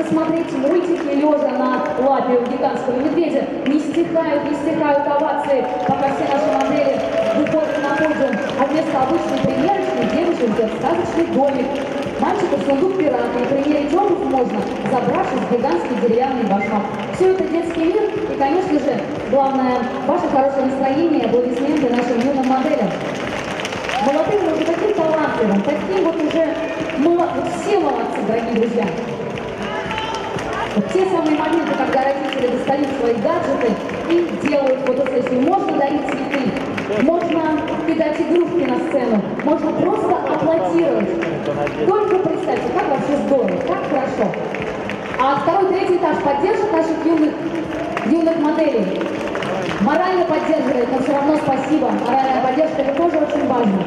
посмотреть мультики лежа на лапе у гигантского медведя. Не стихают овации, пока все наши модели выходят на подиум. А вместо обычной примерочной девушек ждет сказочный домик. Мальчиков сундук пирата, и примерить обувь можно, забравшись в гигантский деревянный башмак. Все это детский мир, и, конечно же, главное, ваше хорошее настроение и аплодисменты нашим юным моделям. Молодым, уже таким талантливым, таким вот уже, вот все молодцы, дорогие друзья. Вот те самые моменты, когда родители достают свои гаджеты и делают фотосессию. Можно дарить цветы, можно кидать игрушки на сцену, можно просто аплодировать. Только представьте, как вообще здорово, как хорошо. А второй, третий этаж поддержит наших юных моделей. Морально поддерживает, но все равно спасибо. Моральная поддержка — это тоже очень важно.